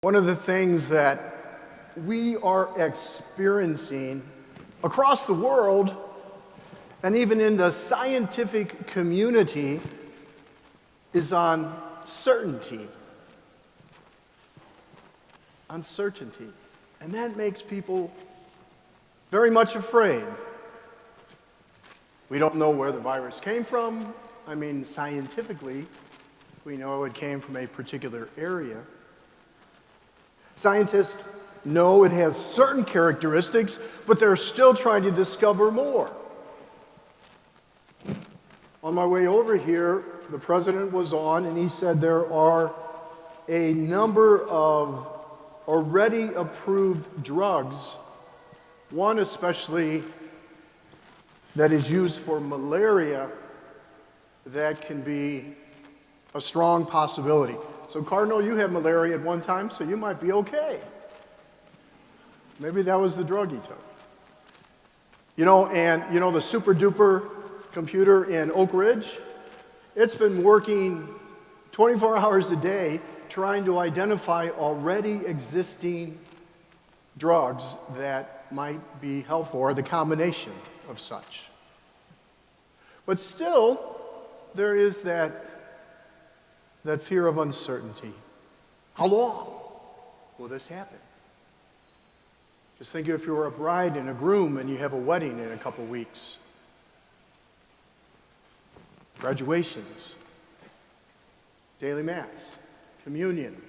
One of the things that we are experiencing across the world and even in the scientific community is uncertainty. Uncertainty. And that makes people very much afraid. We don't know where the virus came from. I mean, scientifically, we know it came from a particular area. Scientists know it has certain characteristics, but they're still trying to discover more. On my way over here, the president was on, and he said there are a number of already approved drugs, one especially that is used for malaria, that can be a strong possibility. So, Cardinal, you had malaria at one time, so you might be okay. Maybe that was the drug he took. The super duper computer in Oak Ridge, it's been working 24 hours a day trying to identify already existing drugs that might be helpful, or the combination of such. But still, there is that fear of uncertainty. How long will this happen? Just think if you were a bride and a groom and you have a wedding in a couple weeks. Graduations, daily mass, communion,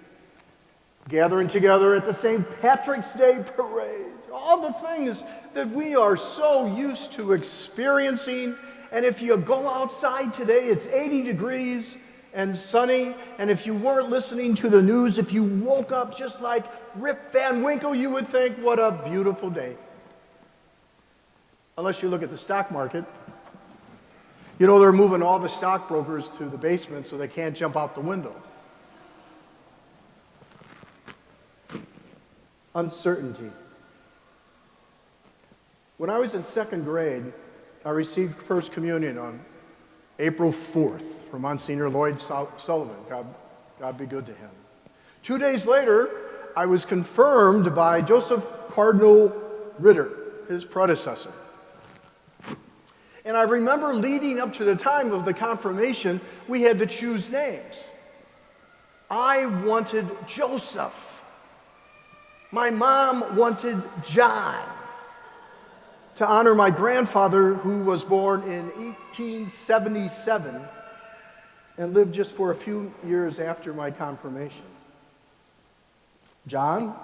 gathering together at the St. Patrick's Day parade, all the things that we are so used to experiencing. And if you go outside today, it's 80 degrees and sunny, and if you weren't listening to the news, if you woke up just like Rip Van Winkle, you would think, what a beautiful day. Unless you look at the stock market. You know, they're moving all the stockbrokers to the basement so they can't jump out the window. Uncertainty. When I was in second grade, I received First Communion on April 4th from Monsignor Lloyd Sullivan. God be good to him. 2 days later, I was confirmed by Joseph Cardinal Ritter, his predecessor. And I remember leading up to the time of the confirmation, we had to choose names. I wanted Joseph. My mom wanted John, to honor my grandfather, who was born in 1877 and lived just for a few years after my confirmation. John,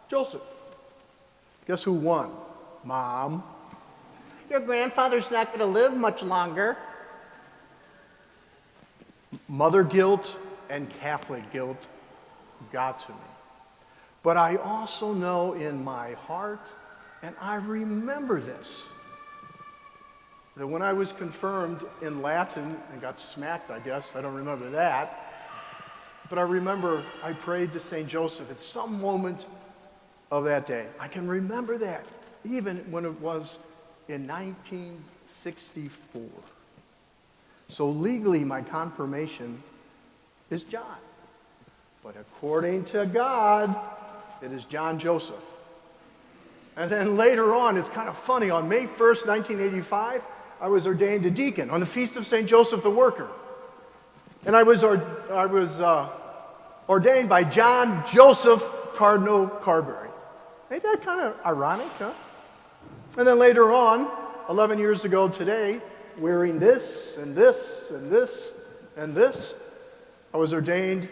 Joseph. Guess who won? Mom. Your grandfather's not going to live much longer. Mother guilt and Catholic guilt got to me. But I also know in my heart, and I remember this, that when I was confirmed in Latin and got smacked, I guess, I don't remember that, but I remember I prayed to St. Joseph at some moment of that day. I can remember that, even when it was in 1964. So legally, my confirmation is John. But according to God, it is John Joseph. And then later on, it's kind of funny, on May 1st, 1985, I was ordained a deacon on the Feast of St. Joseph the Worker. And I was ordained by John Joseph Cardinal Carberry. Ain't that kind of ironic, huh? And then later on, 11 years ago today, wearing this and this and this and this, I was ordained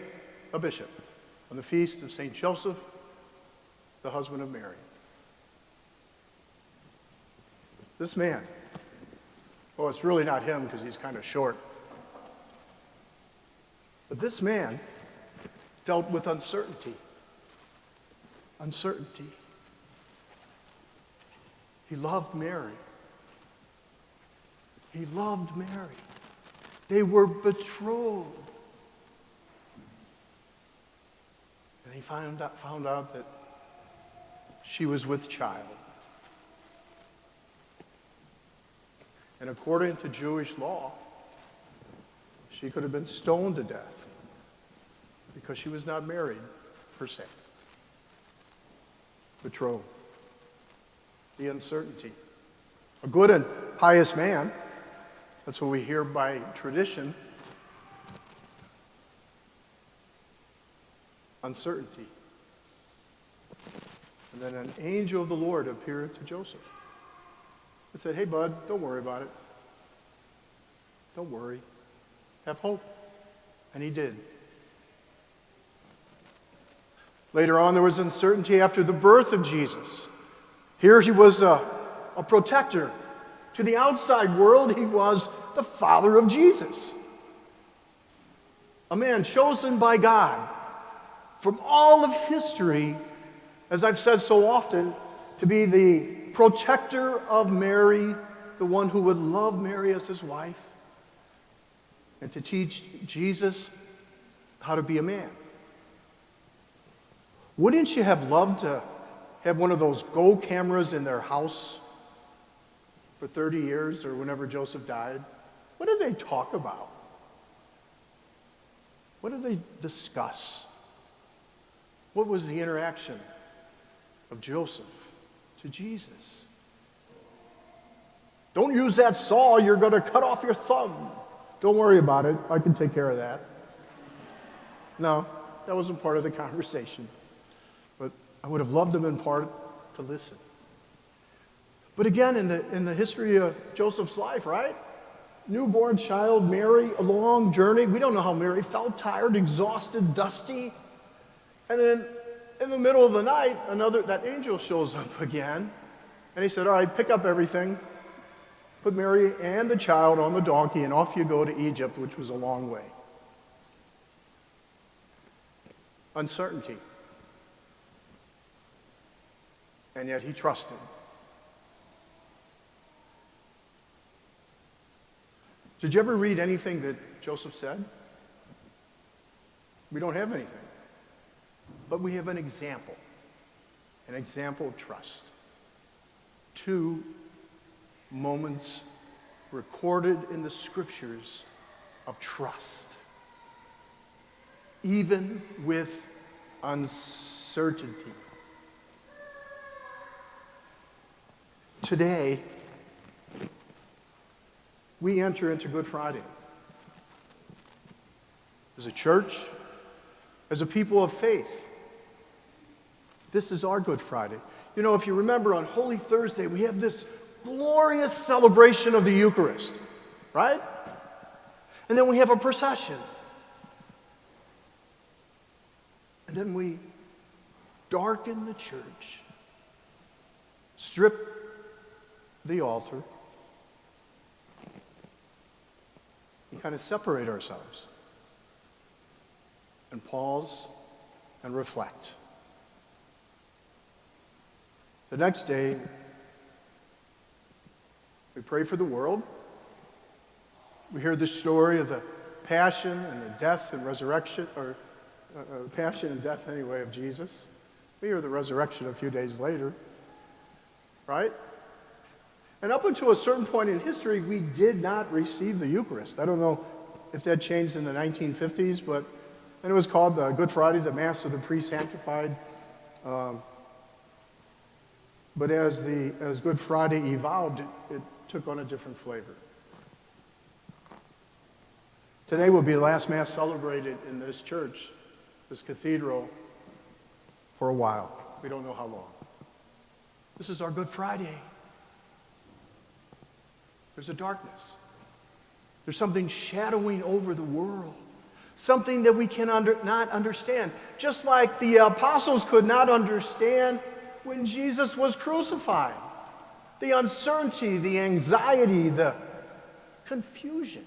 a bishop on the Feast of St. Joseph, the husband of Mary. This man, well, it's really not him because he's kind of short. But this man dealt with uncertainty. Uncertainty. He loved Mary. He loved Mary. They were betrothed. And he found out that she was with child. And according to Jewish law, she could have been stoned to death because she was not married per se. Betrothed. The uncertainty. A good and pious man, that's what we hear by tradition. Uncertainty. And then an angel of the Lord appeared to Joseph and said, hey, bud, don't worry about it. Don't worry. Have hope. And he did. Later on, there was uncertainty after the birth of Jesus. Here he was a protector. To the outside world, he was the father of Jesus. A man chosen by God from all of history, as I've said so often, to be the protector of Mary, the one who would love Mary as his wife, and to teach Jesus how to be a man. Wouldn't you have loved to have one of those Go cameras in their house for 30 years or whenever Joseph died? What did they talk about? What did they discuss? What was the interaction of Joseph to Jesus? Don't use that saw, you're going to cut off your thumb. Don't worry about it, I can take care of that. No, that wasn't part of the conversation. But I would have loved them in part to listen. But again, in the history of Joseph's life, right? Newborn child, Mary, a long journey. We don't know how Mary felt, tired, exhausted, dusty. And then in the middle of the night, that angel shows up again. And he said, all right, pick up everything. Put Mary and the child on the donkey, and off you go to Egypt, which was a long way. Uncertainty. And yet he trusted. Did you ever read anything that Joseph said? We don't have anything. But we have an example of trust. 2 moments recorded in the scriptures of trust. Even with uncertainty. Today, we enter into Good Friday. As a church, as a people of faith, this is our Good Friday. You know, if you remember on Holy Thursday, we have this glorious celebration of the Eucharist, right? And then we have a procession. And then we darken the church, strip the altar, and kind of separate ourselves and pause and reflect. The next day, we pray for the world. We hear the story of the passion and the death and resurrection, or passion and death anyway, of Jesus. We hear the resurrection a few days later, right? And up until a certain point in history, we did not receive the Eucharist. I don't know if that changed in the 1950s, but and it was called Good Friday, the Mass of the Pre-Sanctified. But as Good Friday evolved, it took on a different flavor. Today will be the last Mass celebrated in this church, this cathedral, for a while. We don't know how long. This is our Good Friday. There's a darkness. There's something shadowing over the world. Something that we cannot understand. Just like the apostles could not understand when Jesus was crucified. The uncertainty, the anxiety, the confusion.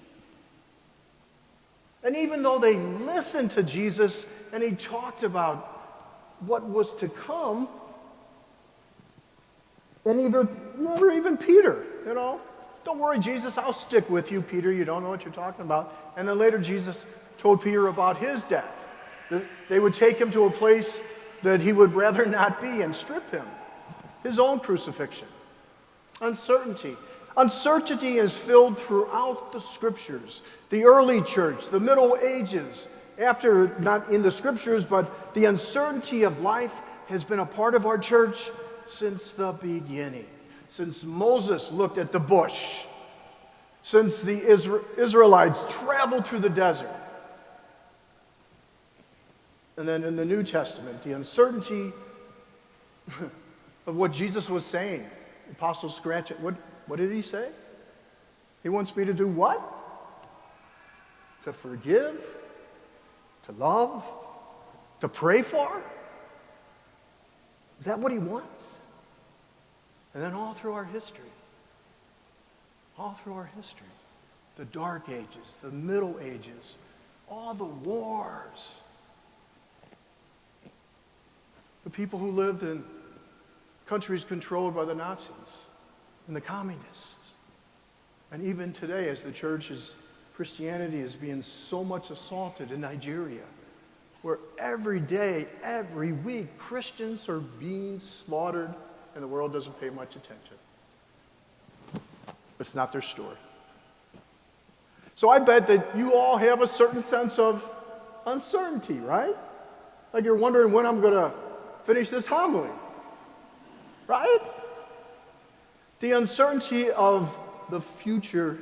And even though they listened to Jesus and he talked about what was to come, and even Peter, you know, don't worry, Jesus, I'll stick with you, Peter. You don't know what you're talking about. And then later Jesus told Peter about his death. That they would take him to a place that he would rather not be and strip him. His own crucifixion. Uncertainty. Uncertainty is filled throughout the scriptures. The early church, the Middle Ages, not in the scriptures, but the uncertainty of life has been a part of our church since the beginning. Since Moses looked at the bush, since the Israelites traveled through the desert. And then in the New Testament, the uncertainty of what Jesus was saying. The apostles scratch it. What did he say? He wants me to do what? To forgive, to love, to pray for? Is that what he wants? And then all through our history, the Dark Ages, the Middle Ages, all the wars, the people who lived in countries controlled by the Nazis and the communists. And even today, as the Christianity is being so much assaulted in Nigeria, where every day, every week, Christians are being slaughtered and the world doesn't pay much attention. It's not their story. So I bet that you all have a certain sense of uncertainty, right? Like you're wondering when I'm going to finish this homily, right? The uncertainty of the future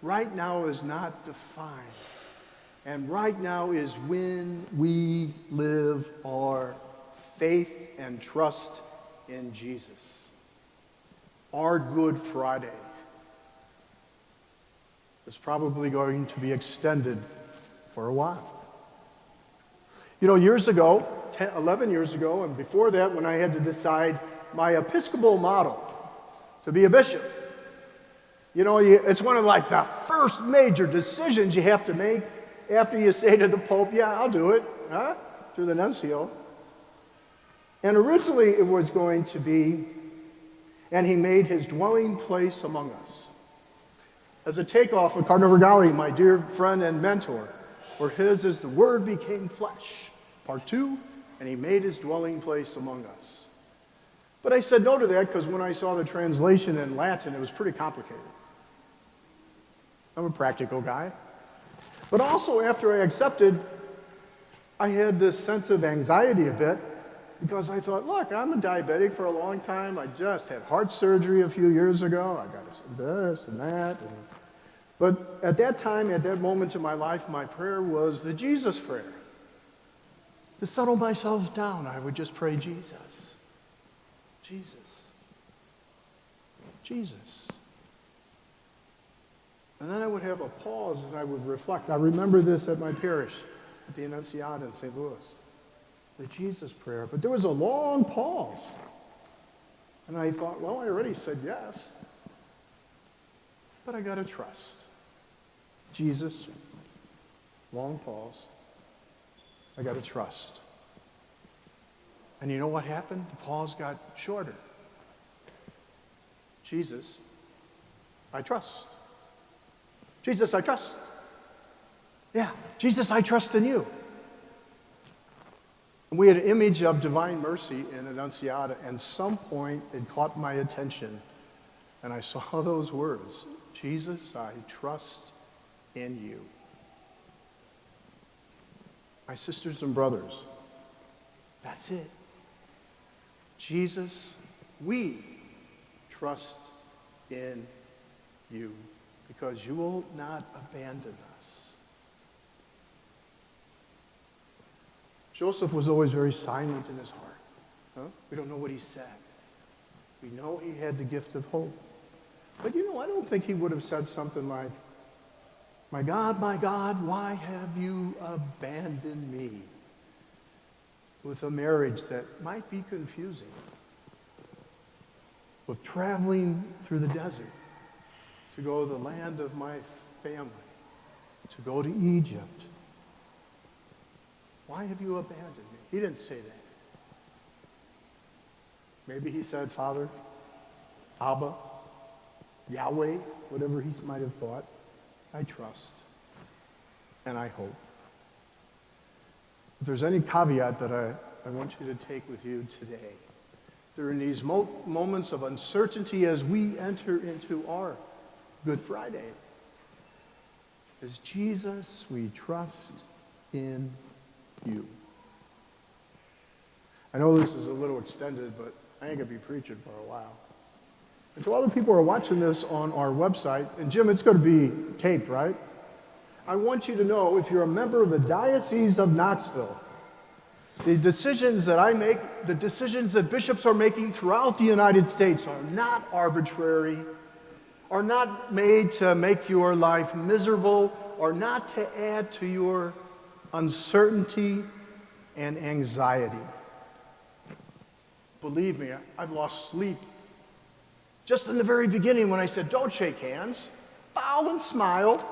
right now is not defined. And right now is when we live our faith and trust in Jesus. Our Good Friday is probably going to be extended for a while. You know, years ago, 11 years ago, and before that, when I had to decide my Episcopal model to be a bishop, you know, it's one of like the first major decisions you have to make after you say to the Pope, yeah, I'll do it, through the nuncio. And originally it was going to be, and he made his dwelling place among us. As a takeoff of Cardinal Regali, my dear friend and mentor, where his is the Word became flesh, part 2, and he made his dwelling place among us. But I said no to that because when I saw the translation in Latin, it was pretty complicated. I'm a practical guy. But also after I accepted, I had this sense of anxiety a bit because I thought, look, I'm a diabetic for a long time. I just had heart surgery a few years ago. I got this and that. But at that time, at that moment in my life, my prayer was the Jesus prayer. To settle myself down, I would just pray Jesus. Jesus. Jesus. And then I would have a pause and I would reflect. I remember this at my parish, at the Annunciata in St. Louis. The Jesus prayer. But there was a long pause. And I thought, well, I already said yes. But I got to trust. Jesus, long pause. I got to trust. And you know what happened? The pause got shorter. Jesus, I trust. Jesus, I trust. Yeah, Jesus, I trust in you. And we had an image of divine mercy in Annunciata, and some point it caught my attention, and I saw those words, Jesus, I trust in you. My sisters and brothers, that's it. Jesus, we trust in you because you will not abandon us. Joseph was always very silent in his heart. We don't know what he said. We know he had the gift of hope. But you know, I don't think he would have said something like, my God, why have you abandoned me? With a marriage that might be confusing. With traveling through the desert to go to the land of my family, to go to Egypt. Why have you abandoned me? He didn't say that. Maybe he said, Father, Abba, Yahweh, whatever he might have thought. I trust and I hope. If there's any caveat that I want you to take with you today, during these moments of uncertainty as we enter into our Good Friday, is Jesus we trust in you. I know this is a little extended, but I ain't going to be preaching for a while. And to all the people who are watching this on our website, and Jim, it's going to be taped, right? I want you to know, if you're a member of the Diocese of Knoxville, the decisions that I make, the decisions that bishops are making throughout the United States are not arbitrary, are not made to make your life miserable, or not to add to your uncertainty and anxiety. Believe me, I've lost sleep. Just in the very beginning when I said, don't shake hands, bow and smile.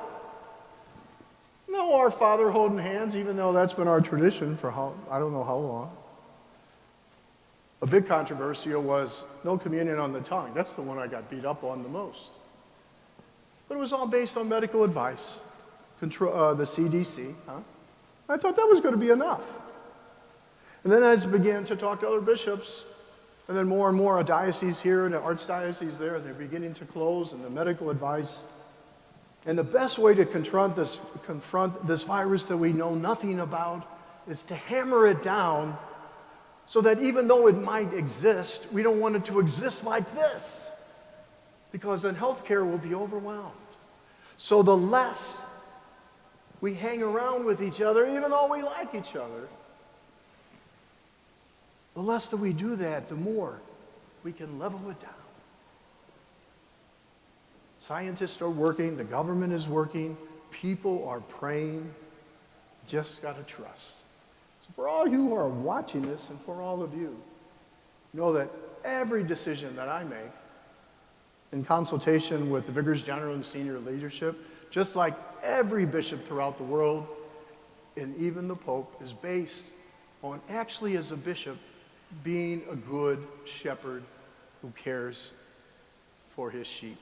No, our Father holding hands, even though that's been our tradition for I don't know how long. A big controversial was no communion on the tongue. That's the one I got beat up on the most. But it was all based on medical advice, the CDC. I thought that was going to be enough. And then as I began to talk to other bishops, and then more and more a diocese here and an archdiocese there, and they're beginning to close, and the medical advice. And the best way to confront this virus that we know nothing about is to hammer it down so that even though it might exist, we don't want it to exist like this, because then healthcare will be overwhelmed. So the less we hang around with each other, even though we like each other, the less that we do that, the more we can level it down. Scientists are working, the government is working, people are praying, just got to trust. So for all you who are watching this, and for all of you, know that every decision that I make, in consultation with the Vicars General and senior leadership, just like every bishop throughout the world, and even the Pope, is based on actually, as a bishop, being a good shepherd who cares for his sheep.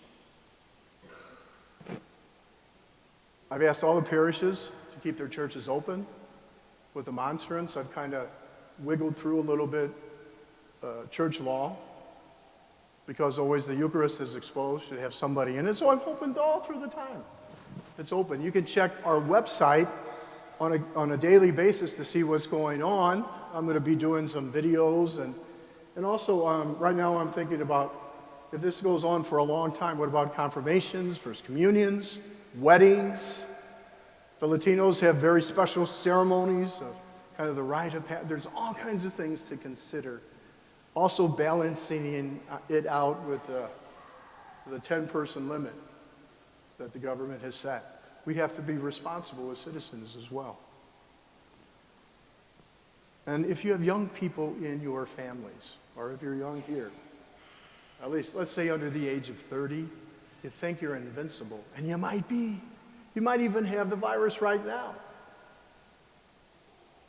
I've asked all the parishes to keep their churches open. With the monstrance, I've kind of wiggled through a little bit church law, because always the Eucharist is exposed, should have somebody in it. So I'm open all through the time. It's open. You can check our website on a daily basis to see what's going on. I'm going to be doing some videos, and also right now I'm thinking about, if this goes on for a long time, what about confirmations, first communions, weddings? The Latinos have very special ceremonies of kind of the rite of passage. There's all kinds of things to consider. Also balancing it out with the 10-person limit that the government has set. We have to be responsible as citizens as well. And if you have young people in your families, or if you're young here, at least let's say under the age of 30, you think you're invincible, and you might be. You might even have the virus right now.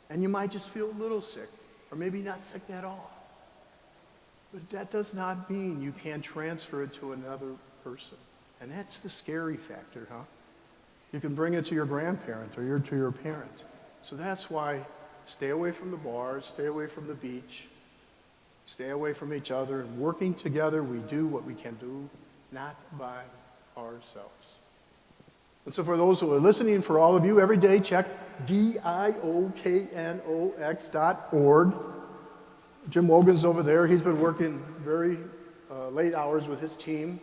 And you might just feel a little sick, or maybe not sick at all. But that does not mean you can't transfer it to another person. And that's the scary factor, huh? You can bring it to your grandparent or to your parent. So that's why stay away from the bars, stay away from the beach, stay away from each other. And working together, we do what we can do, not by ourselves. And so for those who are listening, for all of you, every day check dioknox.org. Jim Wogan's over there. He's been working very late hours with his team.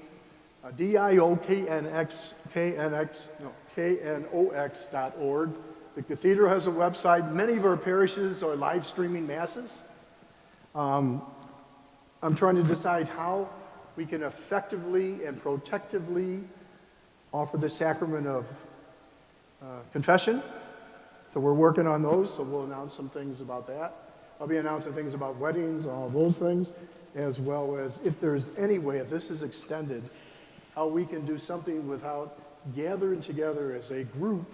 knox.org. The Cathedral has a website. Many of our parishes are live streaming masses. I'm trying to decide how we can effectively and protectively offer the sacrament of confession. So we're working on those, so we'll announce some things about that. I'll be announcing things about weddings, all those things, as well as if there's any way, if this is extended, how we can do something without gathering together as a group,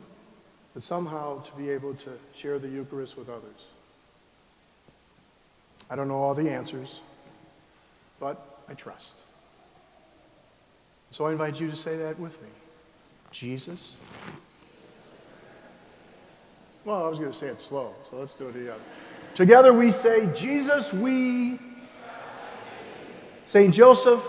but somehow to be able to share the Eucharist with others. I don't know all the answers, but I trust. So I invite you to say that with me. Jesus. Well, I was going to say it slow, so let's do it together. Together we say, Jesus, we. Saint Joseph,